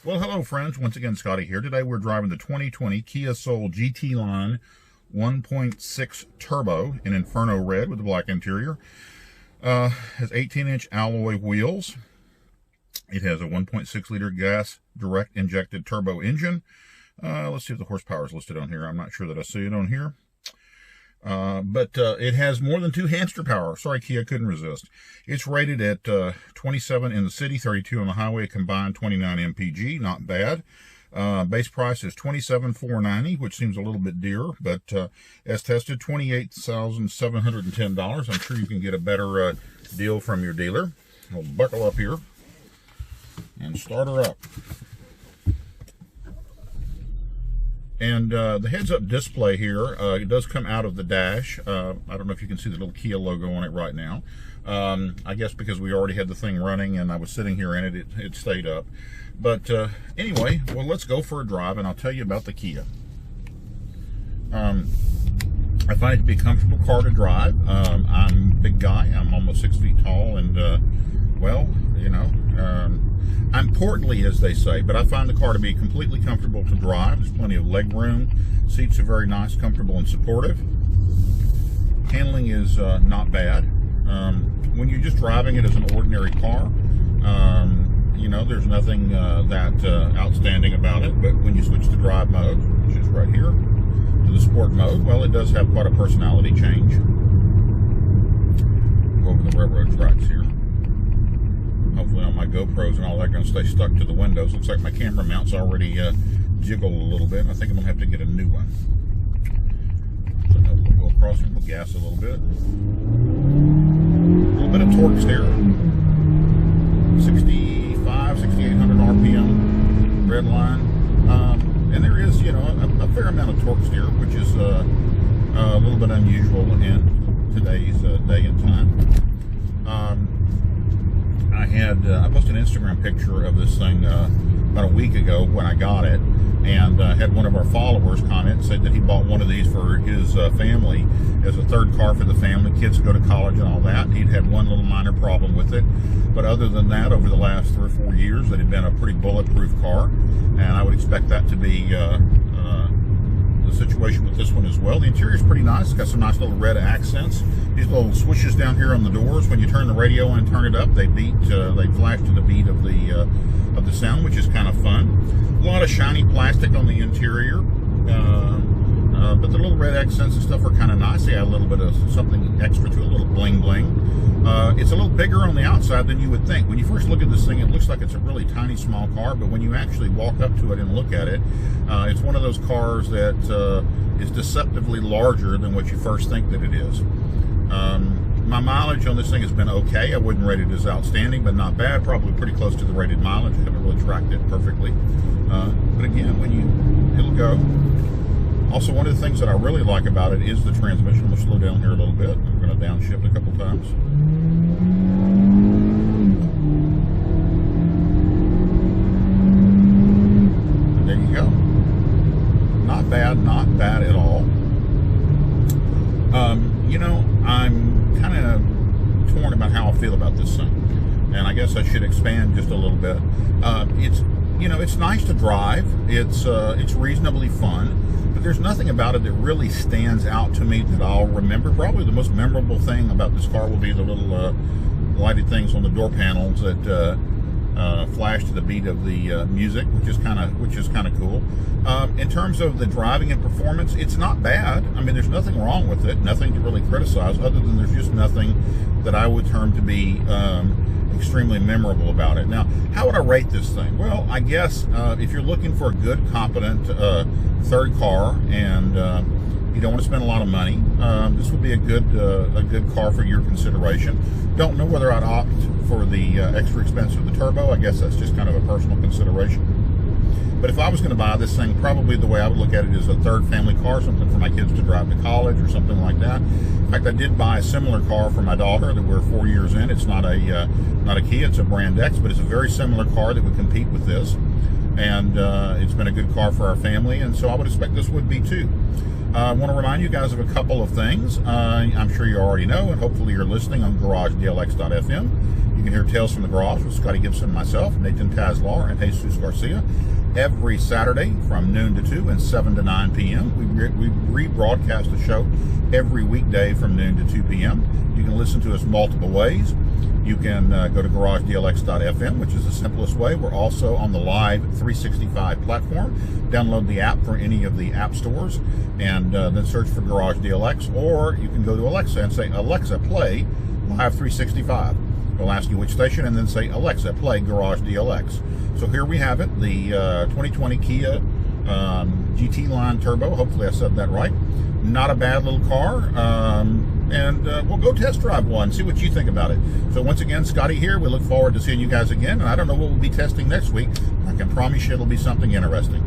Well, hello friends. Once again, Scotty here. Today we're driving the 2020 Kia Soul GT Line 1.6 Turbo in Inferno Red with the black interior. Has 18-inch alloy wheels. It has a 1.6 liter gas direct injected turbo engine. Let's see if the horsepower is listed on here. I'm not sure that I see it on here. But it has more than 2 hamster power. Sorry, Kia, couldn't resist. It's rated at 27 in the city, 32 on the highway, combined 29 mpg. Not bad. Base price is $27,490, which seems a little bit dear, but as tested, $28,710. I'm sure you can get a better deal from your dealer. We'll buckle up here and start her up. And the heads-up display here, it does come out of the dash. I don't know if you can see the little Kia logo on it right now. I guess because we already had the thing running and I was sitting here in it, it stayed up. But anyway, well, let's go for a drive and I'll tell you about the Kia. I find it to be a comfortable car to drive. I'm a big guy. I'm almost 6 feet tall and, well, you know, I'm portly, as they say, but I find the car to be completely comfortable to drive. There's plenty of leg room. Seats are very nice, comfortable, and supportive. Handling is not bad. When you're just driving it as an ordinary car, you know, there's nothing that outstanding about it. But when you switch to drive mode, which is right here, to the sport mode, well, it does have quite a personality change. Go over the railroad tracks here. Hopefully on my GoPros and all that going to stay stuck to the windows. Looks like my camera mount's already jiggled a little bit. I think I'm going to have to get a new one. So we'll go across and we'll gas a little bit. A little bit of torque steer. 6,800 RPM, red line. And there is, you know, a fair amount of torque steer, which is a little bit unusual in today's day and time. I posted an Instagram picture of this thing about a week ago when I got it, and had one of our followers comment, said that he bought one of these for his family as a third car for the family. Kids go to college and all that. He'd had one little minor problem with it, but other than that, over the last 3 or 4 years, it had been a pretty bulletproof car, and I would expect that to be the situation with this one as well. The interior is pretty nice. It's got some nice little red accents. These little swishes down here on the doors, when you turn the radio on and turn it up, they flash to the beat of the sound, which is kind of fun. A lot of shiny plastic on the interior, but the little red accents and stuff are kind of nice. They add a little bit of something extra to it, a little bling bling. It's a little bigger on the outside than you would think. When you first look at this thing, it looks like it's a really tiny, small car, but when you actually walk up to it and look at it, it's one of those cars that is deceptively larger than what you first think that it is. My mileage on this thing has been okay. I wouldn't rate it as outstanding, but not bad. Probably pretty close to the rated mileage. I haven't really tracked it perfectly. But again, it'll go. Also, one of the things that I really like about it is the transmission. I'm going to slow down here a little bit. I'm going to downshift a couple times. And there you go. Not bad at all. You know, I'm kind of torn about how I feel about this thing, and I guess I should expand just a little bit. You know, it's nice to drive. It's reasonably fun, but there's nothing about it that really stands out to me that I'll remember. Probably the most memorable thing about this car will be the little lighted things on the door panels that flash to the beat of the music, which is kind of cool. In terms of the driving and performance, it's not bad. I mean, there's nothing wrong with it, nothing to really criticize, other than there's just nothing that I would term to be extremely memorable about it. Now, how would I rate this thing? Well, I guess if you're looking for a good, competent third car and you don't want to spend a lot of money, this would be a good car for your consideration. Don't know whether I'd opt for the extra expense of the turbo. I guess that's just kind of a personal consideration. But if I was going to buy this thing, probably the way I would look at it is a third family car, something for my kids to drive to college or something like that. In fact, I did buy a similar car for my daughter that we're 4 years in. It's not a Kia, it's a Brand X, but it's a very similar car that would compete with this. And it's been a good car for our family, and so I would expect this would be too. I want to remind you guys of a couple of things. I'm sure you already know, and hopefully you're listening on GarageDLX.fm. You can hear Tales from the Garage with Scotty Gibson, myself, Nathan Tazlar, and Jesus Garcia every Saturday from noon to 2 and 7 to 9 p.m. We rebroadcast the show every weekday from noon to 2 p.m. You can listen to us multiple ways. You can go to garagedlx.fm, which is the simplest way. We're also on the Live 365 platform. Download the app for any of the app stores and then search for Garage DLX, or you can go to Alexa and say, Alexa, play Live 365. We'll ask you which station and then say, Alexa, play Garage DLX. So here we have it, the 2020 Kia GT Line Turbo. Hopefully I said that right. Not a bad little car. And we'll go test drive one, see what you think about it. So once again, Scotty here. We look forward to seeing you guys again. And I don't know what we'll be testing next week. I can promise you it'll be something interesting.